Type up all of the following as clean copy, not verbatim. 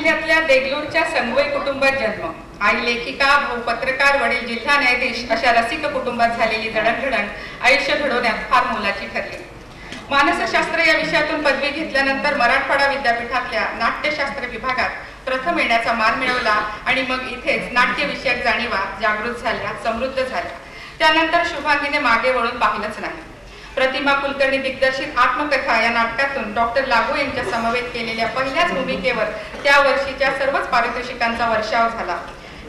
जिल्ह्यातल्या देगलूरच्या संगवई कुटुंबात जन्म, आई लेखिका, भाऊ पत्रकार, वडील जिल्हा न्यायाधीश अशा रसिक कुटुंबात झालेली जडणघडण आयुष्य घडवण्यात फार मोलाची ठरली. मानसशास्त्र या विषयातून पदवी घेतल्यानंतर मराठवाडा विद्यापीठातल्या नाट्यशास्त्र विभागात प्रथम येण्याचा मान मिळवला आणि मग इथेच नाट्य विषयक जाणीवा जागृत झाल्या, समृद्ध झाल्या. त्यानंतर शुभांगीने मागे वळून पाहिलंच नाही. प्रतिमा कुलकर्णी दिग्दर्शित आत्मकथा या नाटकातून डॉक्टर लागू यांच्या समवेत केलेल्या पहिल्याच भूमिकेवर त्या वर्षीच्या सर्वच पारितोषिकांचा वर्षाव झाला.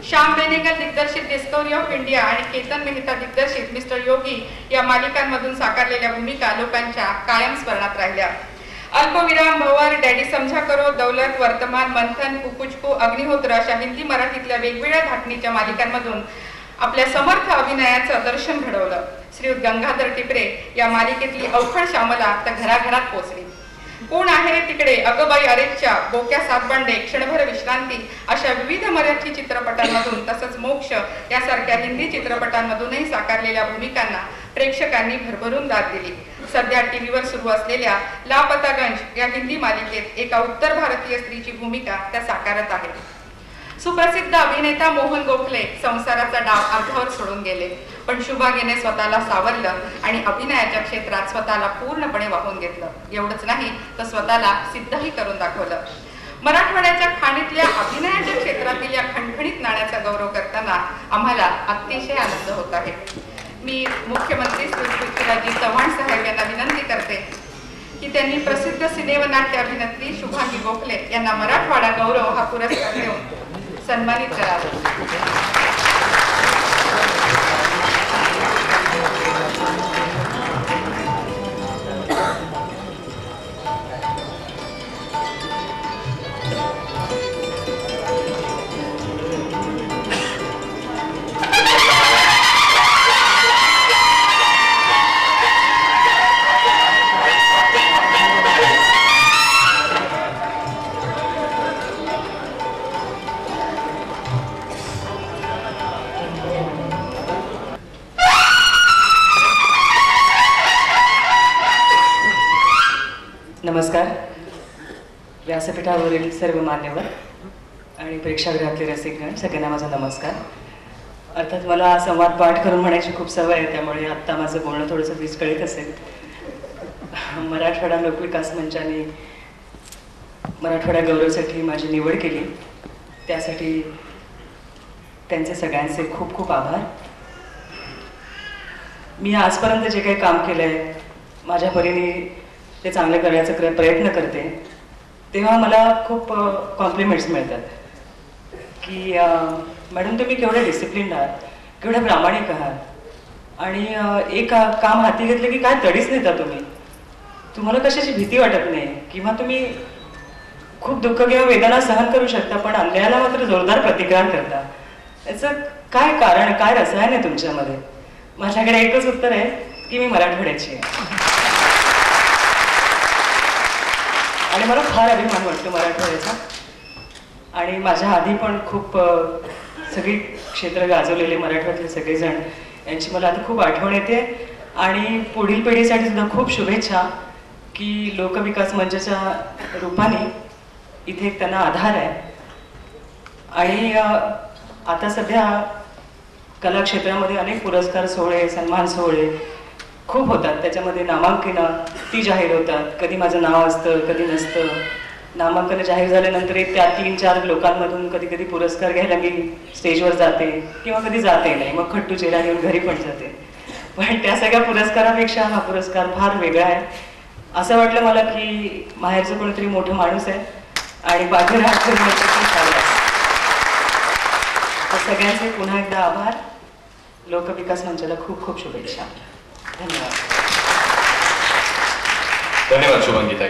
श्याम बेनेगल दिग्दर्शित डिस्कवरी ऑफ इंडिया आणि केतन मेहता दिग्दर्शित मिस्टर योगी या मालिकांमधून साकारलेल्या भूमिका लोकांच्या कायम स्मरणात राहिल्या. अल्पविराम, भंवर, डॅडी समझा करो, दौलत, वर्तमान, मंथन, कुकुचकू, अग्निहोत्र अशा हिंदी मराठीतल्या वेगवेगळ्या धाटणीच्या मालिकांमधून आपल्या समर्थ अभिनयाचं दर्शन घडवलं. श्रीयुत गंगाधर टिपरे या मालिकेतली अवखळ श्यामला तर घराघरात पोचली. कोण आहे तिकडे, अगबाई अरेच्या, बोक्या सातबांडे, क्षणभर विश्रांती अशा विविध मराठी चित्रपटांमधून तसंच मोक्ष यासारख्या हिंदी चित्रपटांमधूनही साकारलेल्या भूमिकांना प्रेक्षकांनी भरभरून दाद दिली. सध्या टीव्हीवर सुरू असलेल्या लापतागंज या हिंदी मालिकेत एका उत्तर भारतीय स्त्रीची भूमिका त्या साकारत आहेत. सुप्रसिद्ध अभिनेता मोहन गोखले संसाराचा डाव अर्ध्यावर सोडून गेले, पण शुभांगीने स्वतःला सावरलं आणि अभिनयाच्या क्षेत्रात स्वतःला पूर्णपणे वाहून घेतलं. एवढंच नाही तर स्वतःला सिद्धही करून दाखवलं. मराठवाड्याच्या खाणीतल्या अभिनयाच्या क्षेत्रातील या खणखणीत नाण्याचा गौरव करताना आम्हाला अतिशय आनंद होत आहे. मी मुख्यमंत्री श्री पृथ्वीराज चव्हाण साहेब यांना विनंती करते की त्यांनी प्रसिद्ध सिने व नाट्य अभिनेत्री शुभांगी गोखले यांना मराठवाडा गौरव हा पुरस्कार देऊन सन्मानित करावे. नमस्कार. व्यासपीठावरील सर्व मान्यवर आणि प्रेक्षागृहातले रसिकगण, सगळ्यांना माझा नमस्कार. अर्थात मला संवाद पाठ करून म्हणायची खूप सवय आहे, त्यामुळे आत्ता माझं बोलणं थोडंसं विस्कळीत असेल. मराठवाडा लोकविकास मंचाने मराठवाडा गौरवसाठी माझी निवड केली, त्यासाठी त्यांचे सगळ्यांचे खूप खूप आभार. मी आजपर्यंत जे काही काम केलं आहे माझ्या परीने ते चांगलं करण्याचा प्रयत्न करते, तेव्हा मला खूप कॉम्प्लिमेंट्स मिळतात की मॅडम तुम्ही केवढे डिसिप्लिन्ड आहात, केवढे प्रामाणिक आहात आणि एक काम हाती घेतलं की काय तडीच नेता तुम्ही, तुम्हाला कशाची भीती वाटत नाही किंवा तुम्ही खूप दुःख किंवा वेदना सहन करू शकता पण अन्यायाला मात्र जोरदार प्रतिकार करता. याचं काय कारण, काय रसायन आहे तुमच्यामध्ये? माझ्याकडे एकच उत्तर आहे की मी मराठवाड्याची आहे आणि मला फार अभिमान वाटतो मराठवाड्याचा. आणि माझ्या आधी पण खूप सगळी क्षेत्र गाजवलेले मराठवाड्यातले सगळेजण यांची मला आता खूप आठवण येते आणि पुढील पिढीसाठी सुद्धा खूप शुभेच्छा की लोकविकास मंचाच्या रूपाने इथे एक त्यांना आधार आहे. आणि आता सध्या कला क्षेत्रामध्ये अनेक पुरस्कार सोहळे, सन्मान सोहळे खूप होतात, त्याच्यामध्ये नामांकनं ती जाहीर होतात. कधी माझं नाव असतं, कधी नसतं. नामांकनं जाहीर झाल्यानंतर त्या 3-4 लोकांमधून कधी कधी पुरस्कार घ्यायला मी स्टेजवर जाते किंवा कधी जाते नाही, मग खट्टू चेहरा घेऊन घरी पण जाते. पण त्या सगळ्या पुरस्कारापेक्षा हा पुरस्कार फार वेगळा आहे. असं वाटलं मला की माहेरचं कोणीतरी मोठं माणूस आहे आणि पाठीराख करून सगळ्यांचे पुन्हा एकदा आभार. लोकविकास मंचाला खूप खूप शुभेच्छा. धन्यवाद. धन्यवाद शुभांगी ताई.